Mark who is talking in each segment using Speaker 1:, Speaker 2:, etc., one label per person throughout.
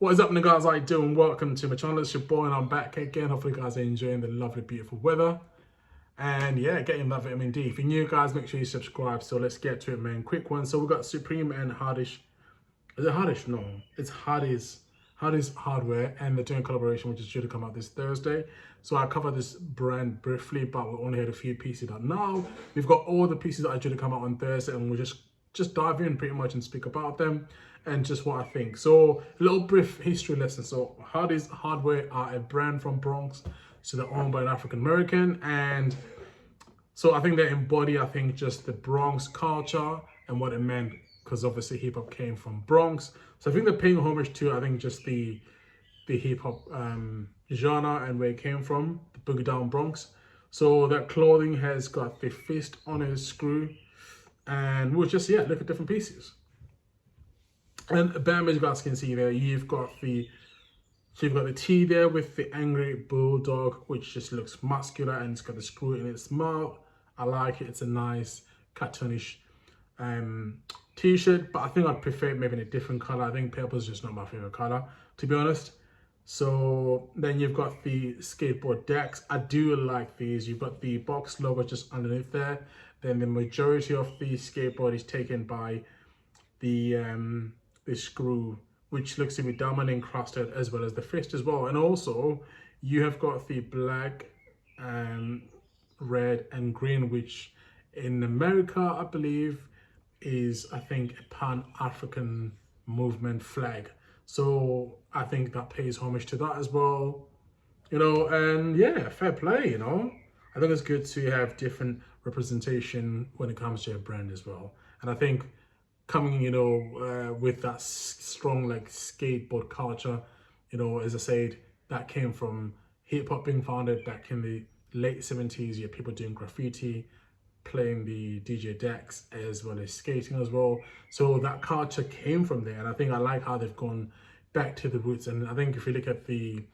Speaker 1: What is up, guys? How you doing? Welcome to my channel. It's your boy and I'm back again. Hopefully you guys are enjoying the lovely, beautiful weather. And yeah, getting that vitamin D. If you're new, guys, make sure you subscribe. So let's get to it, man. Quick one. So we've got Supreme and Hardies. Is it Hardies? No, it's Hardies. Hardies Hardware, and they're doing a collaboration which is due to come out this Thursday. So I covered this brand briefly, but we only had a few pieces out. Now we've got all the pieces that are due to come out on Thursday, and we'll just dive in pretty much and speak about them and just what I think. So a little brief history lesson. So Hardies Hardware are a brand from Bronx. So they're owned by an African American, and so I think they embody, I think, just the Bronx culture and what it meant, because obviously hip hop came from Bronx. So I think they're paying homage to, I think, just the hip hop genre and where it came from, the Boogie Down Bronx. So that clothing has got the fist on a screw, and we'll just look at different pieces. And bam, as you guys can see there, you've got the T there with the angry bulldog, which just looks muscular, and it's got the screw in its mouth. I like it. It's a nice cartoonish t-shirt, but I think I'd prefer it maybe in a different color. I think purple is just not my favorite color, to be honest. So then you've got the skateboard decks. I do like these. You've got the box logo just underneath there. Then the majority of the skateboard is taken by the screw, which looks to be diamond encrusted, as well as the fist as well. And also you have got the black, red and green, which in America, I believe, is, I think, a Pan-African movement flag. So I think that pays homage to that as well, and yeah, fair play, I think it's good to have different representation when it comes to a brand as well. And I think coming, with that strong like skateboard culture, as I said, that came from hip hop being founded back in the late 70s. You had people doing graffiti, playing the DJ decks, as well as skating as well. So that culture came from there, and I think I like how they've gone back to the roots. And I think if you look at the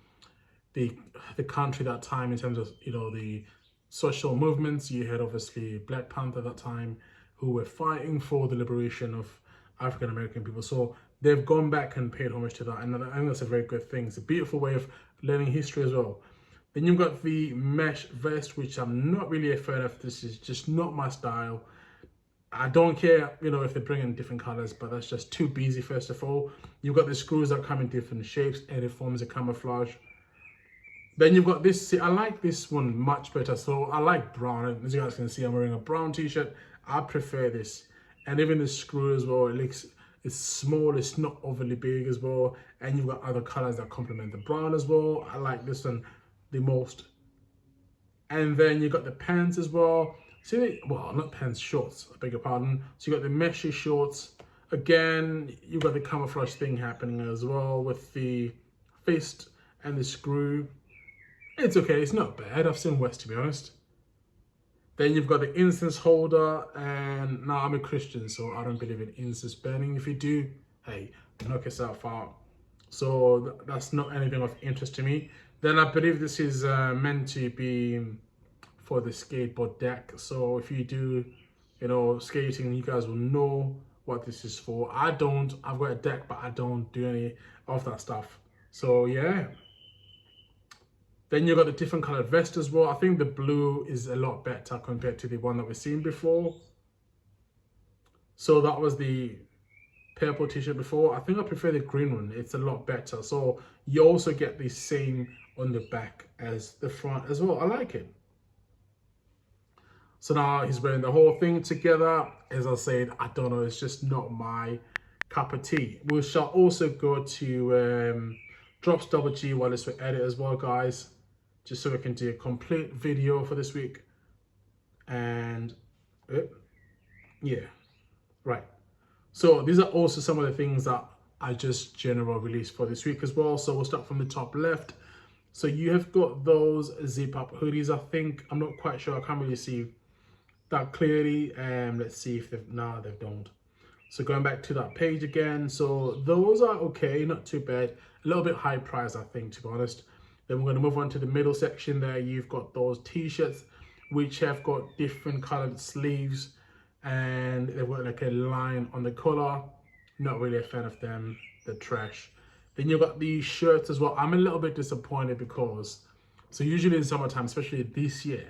Speaker 1: country that time in terms of the social movements, you had obviously Black Panther at that time, who were fighting for the liberation of African American people. So they've gone back and paid homage to that, and I think that's a very good thing. It's a beautiful way of learning history as well. Then you've got the mesh vest, which I'm not really a fan of. This is just not my style. I don't care, if they bring in different colors, but that's just too busy, first of all. You've got the screws that come in different shapes, and it forms a camouflage. Then you've got this. See, I like this one much better. So I like brown. As you guys can see, I'm wearing a brown t-shirt. I prefer this. And even the screw as well, it's small, it's not overly big as well. And you've got other colors that complement the brown as well. I like this one the most. And then you got the pants as well. See, well, not pants, shorts, I beg your pardon. So you got the meshy shorts. Again, you've got the camouflage thing happening as well with the fist and the screw. It's okay, it's not bad. I've seen worse, to be honest. Then you've got the incense holder, and now I'm a Christian, so I don't believe in incense burning. If you do, hey, knock yourself out. So that's not anything of interest to me. Then I believe this is meant to be for the skateboard deck. So if you do, skating, you guys will know what this is for. I don't. I've got a deck, but I don't do any of that stuff. So yeah. Then you've got the different colored vest as well. I think the blue is a lot better compared to the one that we've seen before. So that was the purple t-shirt before. I think I prefer the green one. It's a lot better. So you also get the same on the back as the front as well. I like it. So now he's wearing the whole thing together. As I said, I don't know. It's just not my cup of tea. We shall also go to Drops Double G while it's with edit as well, guys, just so we can do a complete video for this week. And yeah, right. So these are also some of the things that I just general released for this week as well. So we'll start from the top left. So you have got those zip up hoodies. I think, I'm not quite sure, I can't really see that clearly. Let's see if they've, no, they don't. So going back to that page again, so those are okay, not too bad. A little bit high price, I think, to be honest. Then we're going to move on to the middle section there. You've got those t-shirts, which have got different colored sleeves, and they've got like a line on the collar. Not really a fan of them, they're trash. Then you've got the shirts as well. I'm a little bit disappointed because, so usually in summertime, especially this year,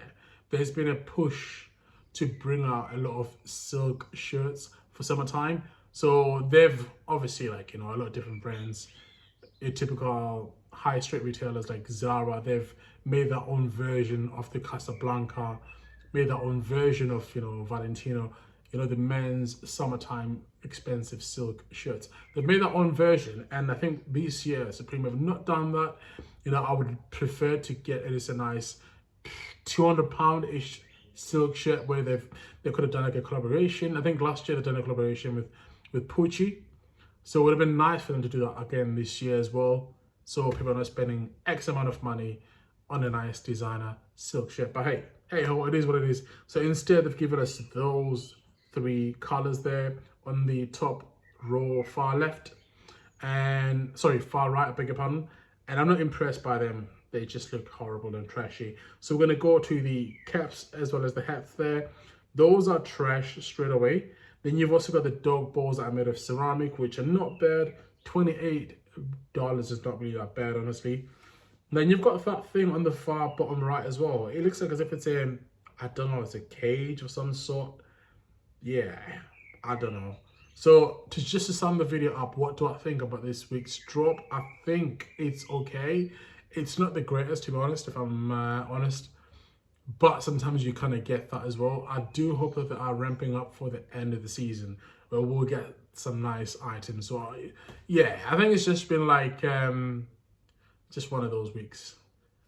Speaker 1: there's been a push to bring out a lot of silk shirts for summertime. So they've obviously, like, you know, a lot of different brands, your typical high street retailers like Zara, they've made their own version of the Casablanca, made their own version of, you know, Valentino, you know, the men's summertime expensive silk shirts. They've made their own version, and I think this year Supreme have not done that. You know, I would prefer to get at least a nice £200-ish silk shirt where they could have done like a collaboration. I think last year they done a collaboration with Pucci. So it would have been nice for them to do that again this year as well. So people are not spending X amount of money on a nice designer silk shirt. But hey, it is what it is. So instead they've given us those three colors there on the top row, far left, and sorry, far right, I beg your pardon. And I'm not impressed by them. They just look horrible and trashy. So we're gonna go to the caps as well as the hats there. Those are trash straight away. Then you've also got the dog balls that are made of ceramic, which are not bad. $28 is not really that bad, honestly. Then you've got that thing on the far bottom right as well. It looks like as if it's a, I don't know, it's a cage of some sort. Yeah, I don't know. So just to sum the video up, what do I think about this week's drop? I think it's okay. It's not the greatest, to be honest, if I'm honest. But sometimes you kind of get that as well. I do hope that they are ramping up for the end of the season, where we'll get some nice items. So yeah, I think it's just been like just one of those weeks.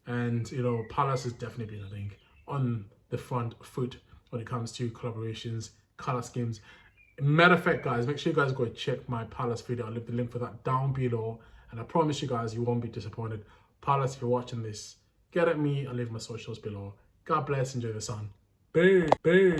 Speaker 1: And you know, Palace has definitely been, I think, on the front foot when it comes to collaborations, color schemes. Matter of fact, guys, make sure you guys go check my Palace video. I'll leave the link for that down below. And I promise you guys, you won't be disappointed. Palace, if you're watching this, get at me. I'll leave my socials below. God bless, enjoy the sun. Boo, boo.